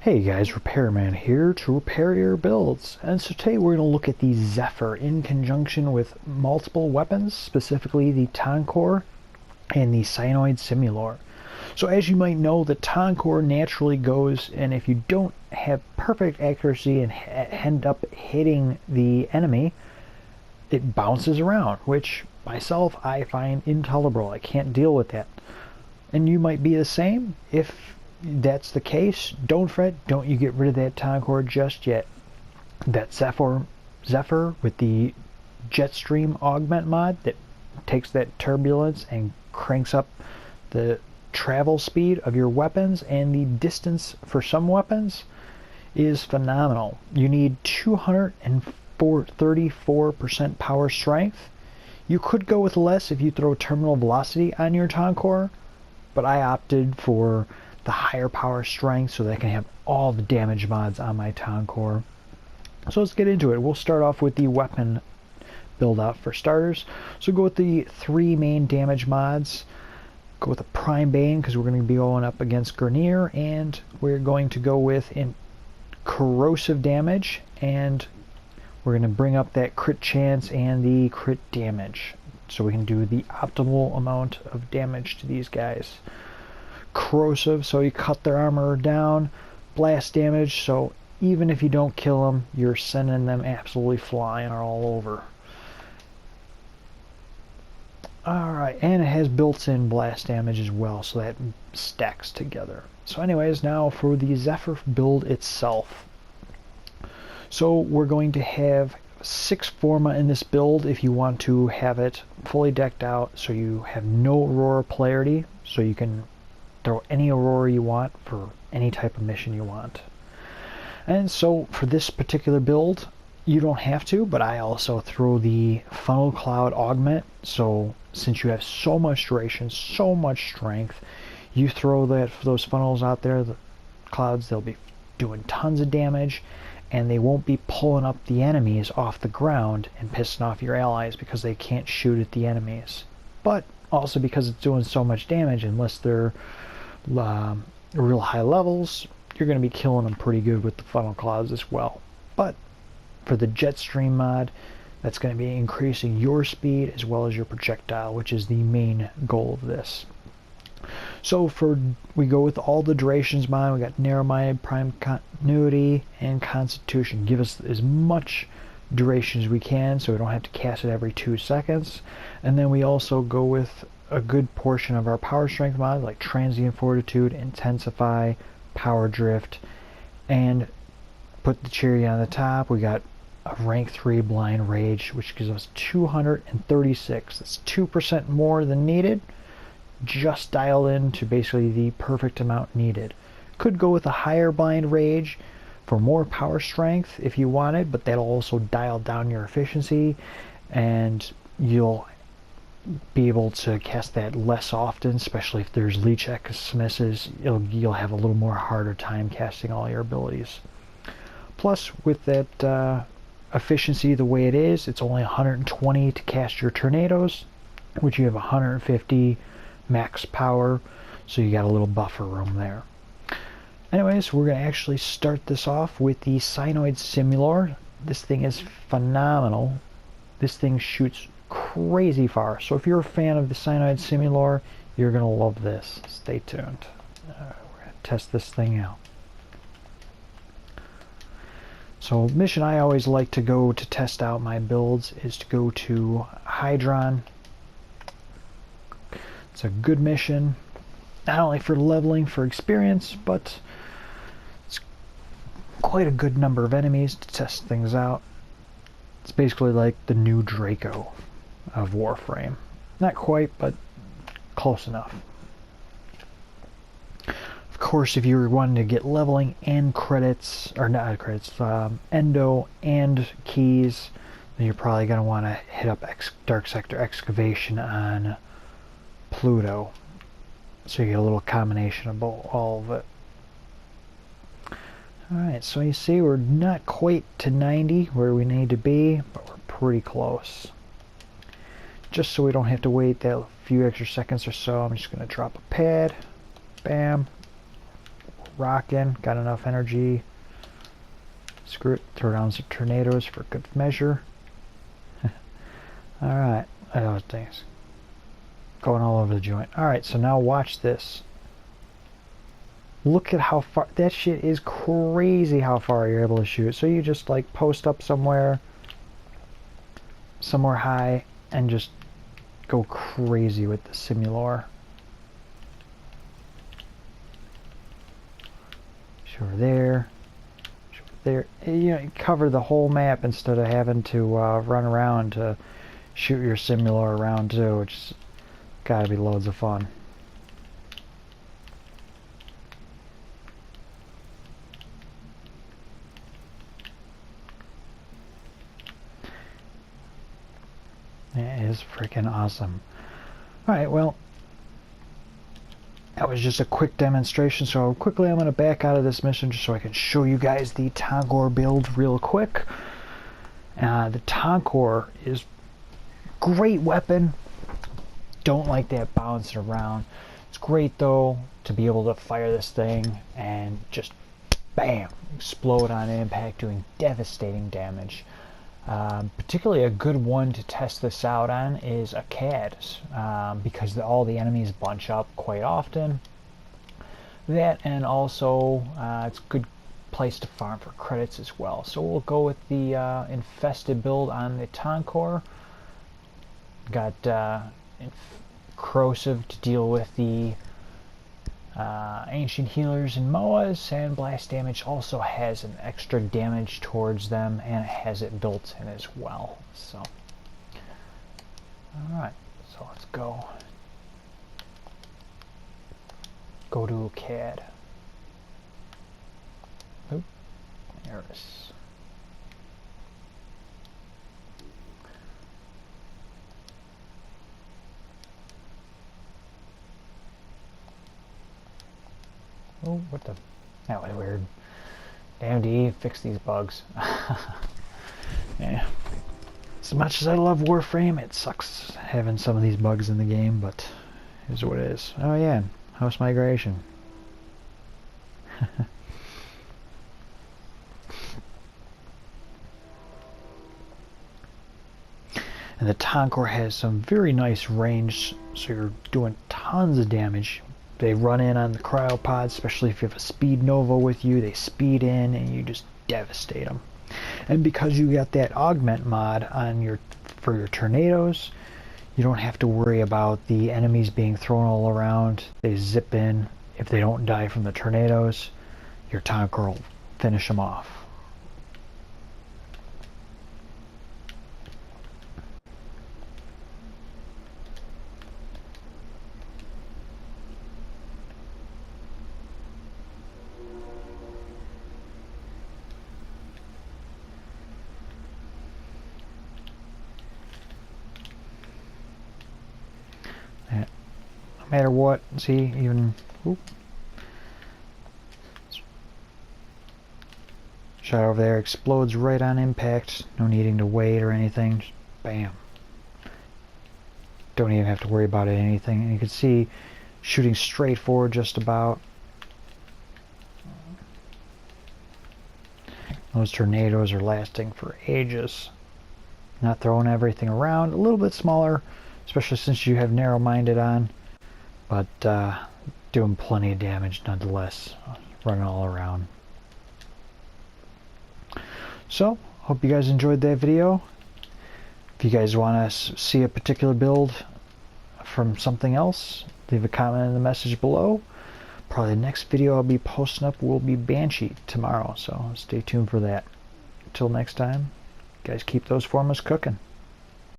Hey guys, Repairman here to repair your builds. And so today we're going to look at the Zephyr in conjunction with multiple weapons, specifically the Tonkor and the Synoid Simulor. So as you might know, the Tonkor naturally goes, and if you don't have perfect accuracy and end up hitting the enemy, it bounces around, which myself I find intolerable. I can't deal with that. And you might be the same. If that's the case, don't fret, don't you get rid of that Tonkor just yet. That Zephyr with the Jetstream augment mod that takes that turbulence and cranks up the travel speed of your weapons and the distance for some weapons is phenomenal. You need 234% power strength. You could go with less if you throw terminal velocity on your Tonkor, but I opted for the higher power strength so that I can have all the damage mods on my Tonkor. So let's get into it. We'll start off with the weapon build out for starters. So go with the three main damage mods. Go with the Prime Bane because we're going to be going up against Grineer, and we're going to go with corrosive damage, and we're going to bring up that crit chance and the crit damage so we can do the optimal amount of damage to these guys. Corrosive, so you cut their armor down. Blast damage, so even if you don't kill them, you're sending them absolutely flying all over. Alright, and it has built-in blast damage as well, so that stacks together. So anyways, now for the Zephyr build itself. So we're going to have 6 Forma in this build if you want to have it fully decked out, so you have no Aurora polarity, so you can throw any Aurora you want for any type of mission you want. And so for this particular build, you don't have to, but I also throw the Funnel Cloud Augment, so since you have so much duration, so much strength, you throw those funnels out there, the clouds, they'll be doing tons of damage, and they won't be pulling up the enemies off the ground and pissing off your allies because they can't shoot at the enemies. But also because it's doing so much damage, unless they're real high levels, you're going to be killing them pretty good with the funnel clouds as well. But for the Jetstream mod, that's going to be increasing your speed as well as your projectile, which is the main goal of this. So we go with all the durations mod. We got narrow-minded, prime continuity, and constitution. Give us as much duration as we can so we don't have to cast it every 2 seconds. And then we also go with a good portion of our power strength mod, like transient fortitude, intensify, power drift, and put the cherry on the top. We got a rank 3 blind rage, which gives us 236. That's 2% more than needed, just dialed in to basically the perfect amount needed. Could go with a higher blind rage for more power strength if you wanted, but that'll also dial down your efficiency, and you'll be able to cast that less often, especially if there's leech exmisses. You'll have a little more harder time casting all your abilities. Plus, with that efficiency the way it is, it's only 120 to cast your tornadoes, which you have 150 max power, so you got a little buffer room there. Anyways, we're going to actually start this off with the Synoid Simulor. This thing is phenomenal. This thing shoots crazy far, so if you're a fan of the Synoid Simulor, you're going to love this. Stay tuned. We're going to test this thing out. So mission I always like to go to test out my builds is to go to Hydron. It's a good mission, not only for leveling for experience, but it's quite a good number of enemies to test things out. It's basically like the new Draco of Warframe. Not quite, but close enough. Of course, if you're wanting to get leveling and credits, or not credits, endo and keys, then you're probably going to want to hit up Dark Sector Excavation on Pluto, so you get a little combination of all of it. Alright, so you see we're not quite to 90 where we need to be, but we're pretty close. Just so we don't have to wait that few extra seconds or so, I'm just going to drop a pad. Bam. rocking. Got enough energy. Screw it. Throw down some tornadoes for good measure. Alright. Those things. Going all over the joint. Alright, so now watch this. Look at how far. That shit is crazy how far you're able to shoot. So you just like post up somewhere high and just go crazy with the Simulor. Shoot over there. Shoot over there. You know, you cover the whole map instead of having to run around to shoot your Simulor around too, which is gotta be loads of fun. It is freaking awesome. Alright, well, that was just a quick demonstration, so quickly I'm going to back out of this mission just so I can show you guys the Tonkor build real quick. The Tonkor is great weapon. Don't like that bouncing around. It's great though to be able to fire this thing and just bam, explode on impact, doing devastating damage. Particularly a good one to test this out on is a CAD, because all the enemies bunch up quite often. That, and also it's a good place to farm for credits as well. So we'll go with the infested build on the Tonkor. Got corrosive to deal with the ancient healers and MOAs, and blast damage also has an extra damage towards them, and it has it built in as well. So, alright, so let's go to CAD. Oop, there it is. Oh, what the? That was weird. Damn, DE, fix these bugs. Yeah. As much as I love Warframe, it sucks having some of these bugs in the game, but it is what it is. Oh yeah, house migration. And the Tonkor has some very nice range, so you're doing tons of damage. They run in on the cryopods, especially if you have a speed nova with you. They speed in and you just devastate them. And because you got that augment mod on for your tornadoes, you don't have to worry about the enemies being thrown all around. They zip in. If they don't die from the tornadoes, your Tonkor will finish them off. No matter what, see, even whoop, shot over there, explodes right on impact, no needing to wait or anything, just bam. Don't even have to worry about it, anything. And you can see shooting straight forward just about. Those tornadoes are lasting for ages. Not throwing everything around, a little bit smaller, especially since you have narrow-minded on. But doing plenty of damage nonetheless, running all around. So, hope you guys enjoyed that video. If you guys want to see a particular build from something else, leave a comment in the message below. Probably the next video I'll be posting up will be Banshee tomorrow, so stay tuned for that. Until next time, guys, keep those formas cooking.